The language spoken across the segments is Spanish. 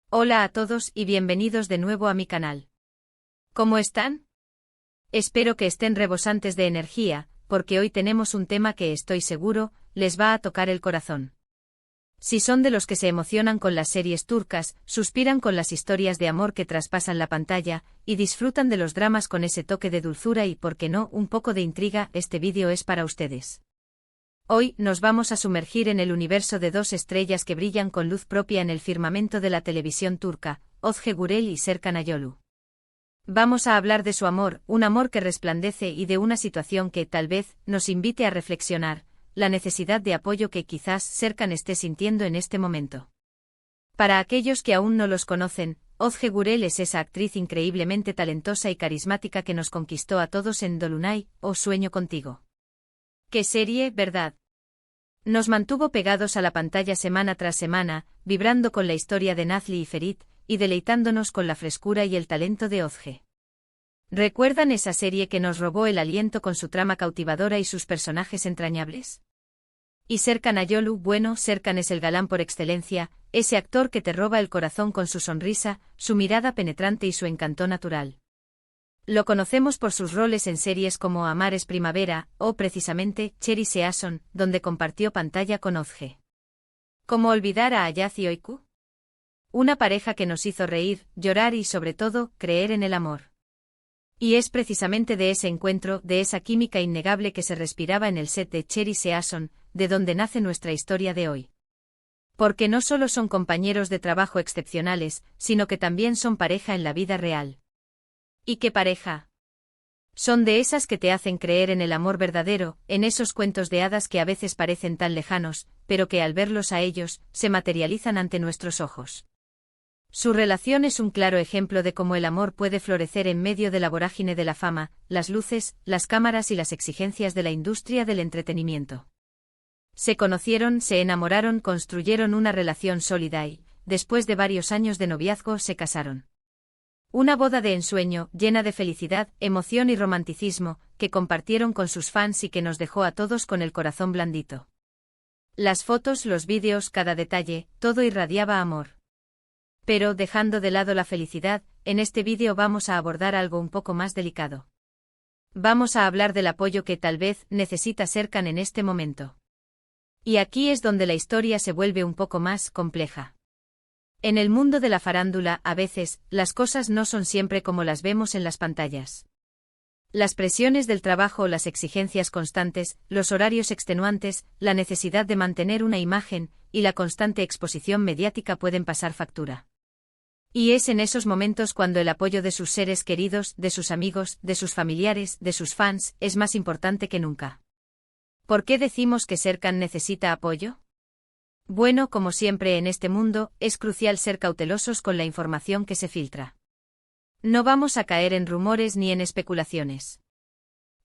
Hola a todos y bienvenidos de nuevo a mi canal. ¿Cómo están? Espero que estén rebosantes de energía, porque hoy tenemos un tema que estoy seguro, les va a tocar el corazón. Si son de los que se emocionan con las series turcas, suspiran con las historias de amor que traspasan la pantalla, y disfrutan de los dramas con ese toque de dulzura y, por qué no, un poco de intriga, este vídeo es para ustedes. Hoy nos vamos a sumergir en el universo de dos estrellas que brillan con luz propia en el firmamento de la televisión turca, Özge Gürel y Serkan Ayolu. Vamos a hablar de su amor, un amor que resplandece, y de una situación que, tal vez, nos invite a reflexionar, la necesidad de apoyo que quizás Serkan esté sintiendo en este momento. Para aquellos que aún no los conocen, Özge Gürel es esa actriz increíblemente talentosa y carismática que nos conquistó a todos en Dolunay, o Sueño contigo. ¡Qué serie, verdad! Nos mantuvo pegados a la pantalla semana tras semana, vibrando con la historia de Nazli y Ferit, y deleitándonos con la frescura y el talento de Özge. ¿Recuerdan esa serie que nos robó el aliento con su trama cautivadora y sus personajes entrañables? Y Serkan Ayolu, bueno, Serkan es el galán por excelencia, ese actor que te roba el corazón con su sonrisa, su mirada penetrante y su encanto natural. Lo conocemos por sus roles en series como Amar es primavera, o precisamente, Cherry Season, donde compartió pantalla con Özge. ¿Cómo olvidar a Ayaz y Öykü? Una pareja que nos hizo reír, llorar y, sobre todo, creer en el amor. Y es precisamente de ese encuentro, de esa química innegable que se respiraba en el set de Cherry Season, de donde nace nuestra historia de hoy. Porque no solo son compañeros de trabajo excepcionales, sino que también son pareja en la vida real. ¿Y qué pareja? Son de esas que te hacen creer en el amor verdadero, en esos cuentos de hadas que a veces parecen tan lejanos, pero que al verlos a ellos, se materializan ante nuestros ojos. Su relación es un claro ejemplo de cómo el amor puede florecer en medio de la vorágine de la fama, las luces, las cámaras y las exigencias de la industria del entretenimiento. Se conocieron, se enamoraron, construyeron una relación sólida y, después de varios años de noviazgo, se casaron. Una boda de ensueño, llena de felicidad, emoción y romanticismo, que compartieron con sus fans y que nos dejó a todos con el corazón blandito. Las fotos, los vídeos, cada detalle, todo irradiaba amor. Pero, dejando de lado la felicidad, en este vídeo vamos a abordar algo un poco más delicado. Vamos a hablar del apoyo que tal vez necesita Serkan en este momento. Y aquí es donde la historia se vuelve un poco más compleja. En el mundo de la farándula, a veces, las cosas no son siempre como las vemos en las pantallas. Las presiones del trabajo, las exigencias constantes, los horarios extenuantes, la necesidad de mantener una imagen, y la constante exposición mediática pueden pasar factura. Y es en esos momentos cuando el apoyo de sus seres queridos, de sus amigos, de sus familiares, de sus fans, es más importante que nunca. ¿Por qué decimos que Serkan necesita apoyo? Bueno, como siempre en este mundo, es crucial ser cautelosos con la información que se filtra. No vamos a caer en rumores ni en especulaciones.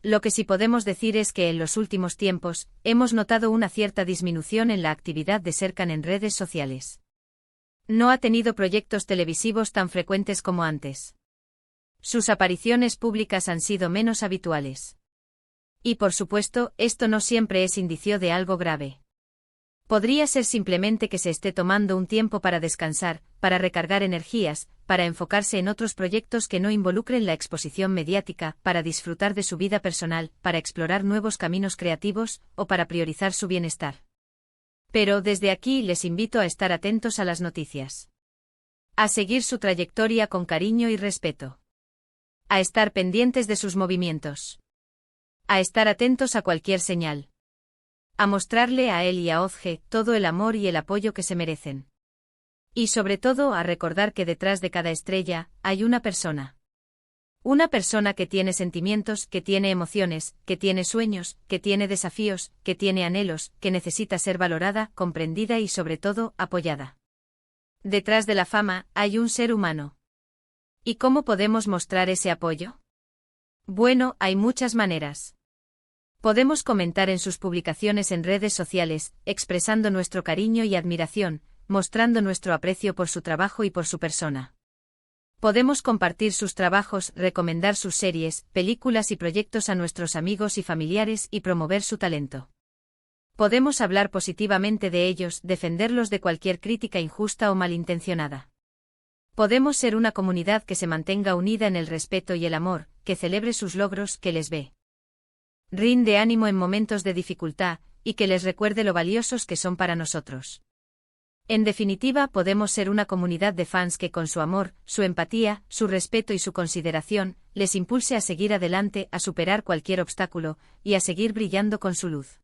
Lo que sí podemos decir es que en los últimos tiempos, hemos notado una cierta disminución en la actividad de Serkan en redes sociales. No ha tenido proyectos televisivos tan frecuentes como antes. Sus apariciones públicas han sido menos habituales. Y por supuesto, esto no siempre es indicio de algo grave. Podría ser simplemente que se esté tomando un tiempo para descansar, para recargar energías, para enfocarse en otros proyectos que no involucren la exposición mediática, para disfrutar de su vida personal, para explorar nuevos caminos creativos, o para priorizar su bienestar. Pero desde aquí les invito a estar atentos a las noticias. A seguir su trayectoria con cariño y respeto. A estar pendientes de sus movimientos. A estar atentos a cualquier señal. A mostrarle a él y a Özge todo el amor y el apoyo que se merecen. Y sobre todo a recordar que detrás de cada estrella hay una persona. Una persona que tiene sentimientos, que tiene emociones, que tiene sueños, que tiene desafíos, que tiene anhelos, que necesita ser valorada, comprendida y sobre todo apoyada. Detrás de la fama hay un ser humano. ¿Y cómo podemos mostrar ese apoyo? Bueno, hay muchas maneras. Podemos comentar en sus publicaciones en redes sociales, expresando nuestro cariño y admiración, mostrando nuestro aprecio por su trabajo y por su persona. Podemos compartir sus trabajos, recomendar sus series, películas y proyectos a nuestros amigos y familiares y promover su talento. Podemos hablar positivamente de ellos, defenderlos de cualquier crítica injusta o malintencionada. Podemos ser una comunidad que se mantenga unida en el respeto y el amor, que celebre sus logros, que les rinde ánimo en momentos de dificultad, y que les recuerde lo valiosos que son para nosotros. En definitiva, podemos ser una comunidad de fans que con su amor, su empatía, su respeto y su consideración, les impulse a seguir adelante, a superar cualquier obstáculo, y a seguir brillando con su luz.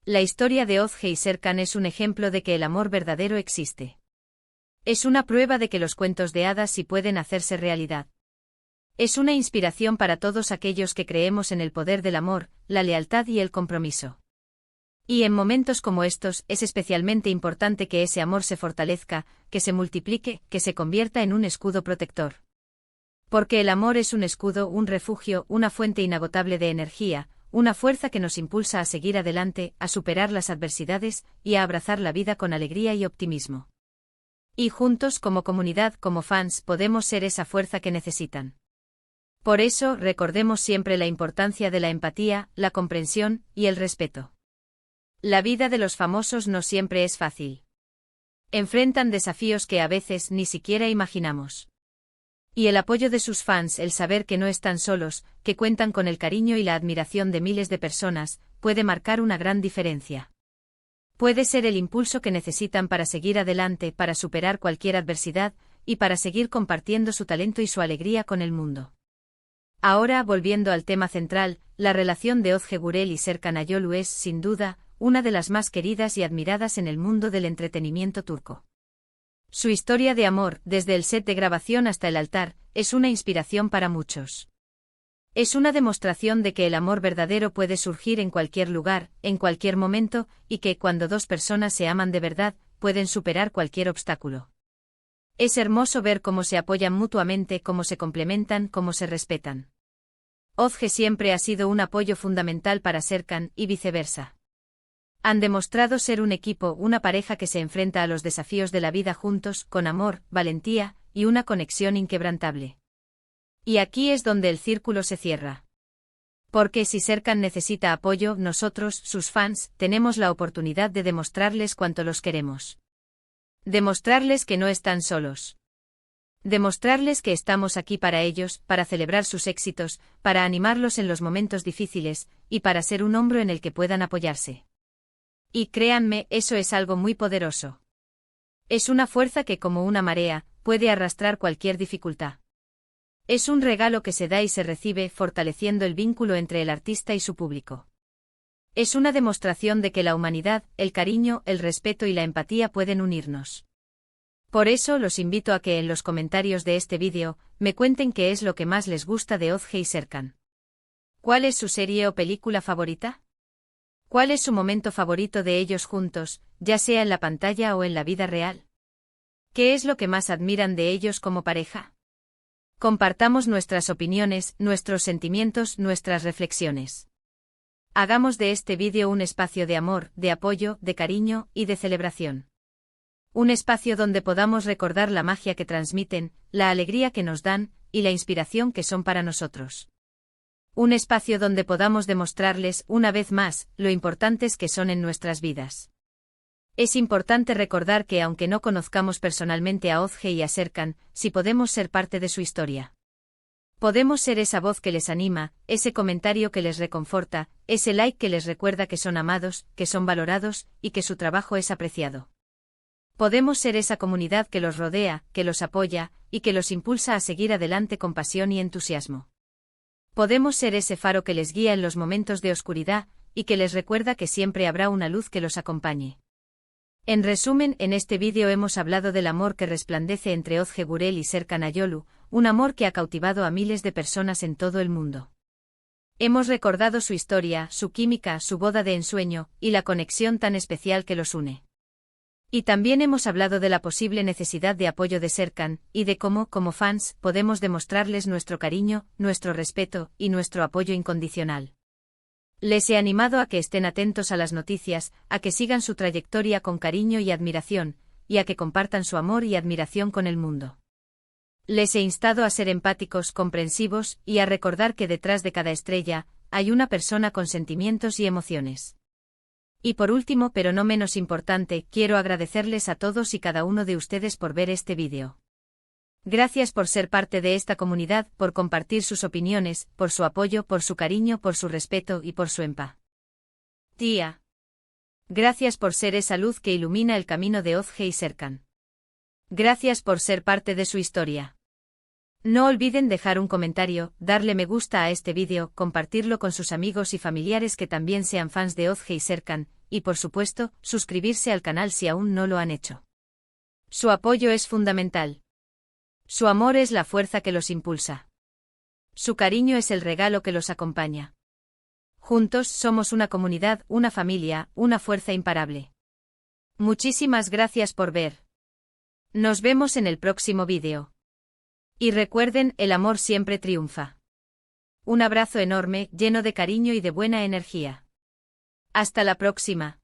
La historia de Ozge y Serkan es un ejemplo de que el amor verdadero existe. Es una prueba de que los cuentos de hadas sí pueden hacerse realidad. Es una inspiración para todos aquellos que creemos en el poder del amor, la lealtad y el compromiso. Y en momentos como estos, es especialmente importante que ese amor se fortalezca, que se multiplique, que se convierta en un escudo protector. Porque el amor es un escudo, un refugio, una fuente inagotable de energía, una fuerza que nos impulsa a seguir adelante, a superar las adversidades, y a abrazar la vida con alegría y optimismo. Y juntos, como comunidad, como fans, podemos ser esa fuerza que necesitan. Por eso, recordemos siempre la importancia de la empatía, la comprensión, y el respeto. La vida de los famosos no siempre es fácil. Enfrentan desafíos que a veces ni siquiera imaginamos. Y el apoyo de sus fans, el saber que no están solos, que cuentan con el cariño y la admiración de miles de personas, puede marcar una gran diferencia. Puede ser el impulso que necesitan para seguir adelante, para superar cualquier adversidad, y para seguir compartiendo su talento y su alegría con el mundo. Ahora, volviendo al tema central, la relación de Ozge Gürel y Serkan Ayolu es, sin duda, una de las más queridas y admiradas en el mundo del entretenimiento turco. Su historia de amor, desde el set de grabación hasta el altar, es una inspiración para muchos. Es una demostración de que el amor verdadero puede surgir en cualquier lugar, en cualquier momento, y que, cuando dos personas se aman de verdad, pueden superar cualquier obstáculo. Es hermoso ver cómo se apoyan mutuamente, cómo se complementan, cómo se respetan. Ozge siempre ha sido un apoyo fundamental para Serkan, y viceversa. Han demostrado ser un equipo, una pareja que se enfrenta a los desafíos de la vida juntos, con amor, valentía, y una conexión inquebrantable. Y aquí es donde el círculo se cierra. Porque si Serkan necesita apoyo, nosotros, sus fans, tenemos la oportunidad de demostrarles cuánto los queremos. Demostrarles que no están solos. Demostrarles que estamos aquí para ellos, para celebrar sus éxitos, para animarlos en los momentos difíciles, y para ser un hombro en el que puedan apoyarse. Y créanme, eso es algo muy poderoso. Es una fuerza que, como una marea, puede arrastrar cualquier dificultad. Es un regalo que se da y se recibe, fortaleciendo el vínculo entre el artista y su público. Es una demostración de que la humanidad, el cariño, el respeto y la empatía pueden unirnos. Por eso los invito a que en los comentarios de este vídeo, me cuenten qué es lo que más les gusta de Ozge y Serkan. ¿Cuál es su serie o película favorita? ¿Cuál es su momento favorito de ellos juntos, ya sea en la pantalla o en la vida real? ¿Qué es lo que más admiran de ellos como pareja? Compartamos nuestras opiniones, nuestros sentimientos, nuestras reflexiones. Hagamos de este vídeo un espacio de amor, de apoyo, de cariño y de celebración. Un espacio donde podamos recordar la magia que transmiten, la alegría que nos dan, y la inspiración que son para nosotros. Un espacio donde podamos demostrarles, una vez más, lo importantes que son en nuestras vidas. Es importante recordar que aunque no conozcamos personalmente a Ozge y a Serkan, sí podemos ser parte de su historia. Podemos ser esa voz que les anima, ese comentario que les reconforta, ese like que les recuerda que son amados, que son valorados, y que su trabajo es apreciado. Podemos ser esa comunidad que los rodea, que los apoya, y que los impulsa a seguir adelante con pasión y entusiasmo. Podemos ser ese faro que les guía en los momentos de oscuridad, y que les recuerda que siempre habrá una luz que los acompañe. En resumen, en este vídeo hemos hablado del amor que resplandece entre Ozge Gürel y Serkan Ayolu, un amor que ha cautivado a miles de personas en todo el mundo. Hemos recordado su historia, su química, su boda de ensueño, y la conexión tan especial que los une. Y también hemos hablado de la posible necesidad de apoyo de Serkan, y de cómo, como fans, podemos demostrarles nuestro cariño, nuestro respeto, y nuestro apoyo incondicional. Les he animado a que estén atentos a las noticias, a que sigan su trayectoria con cariño y admiración, y a que compartan su amor y admiración con el mundo. Les he instado a ser empáticos, comprensivos, y a recordar que detrás de cada estrella, hay una persona con sentimientos y emociones. Y por último, pero no menos importante, quiero agradecerles a todos y cada uno de ustedes por ver este vídeo. Gracias por ser parte de esta comunidad, por compartir sus opiniones, por su apoyo, por su cariño, por su respeto y por su empatía. Gracias por ser esa luz que ilumina el camino de Ozge y Serkan. Gracias por ser parte de su historia. No olviden dejar un comentario, darle me gusta a este vídeo, compartirlo con sus amigos y familiares que también sean fans de Ozge y Serkan, y por supuesto, suscribirse al canal si aún no lo han hecho. Su apoyo es fundamental. Su amor es la fuerza que los impulsa. Su cariño es el regalo que los acompaña. Juntos somos una comunidad, una familia, una fuerza imparable. Muchísimas gracias por ver. Nos vemos en el próximo vídeo. Y recuerden, el amor siempre triunfa. Un abrazo enorme, lleno de cariño y de buena energía. Hasta la próxima.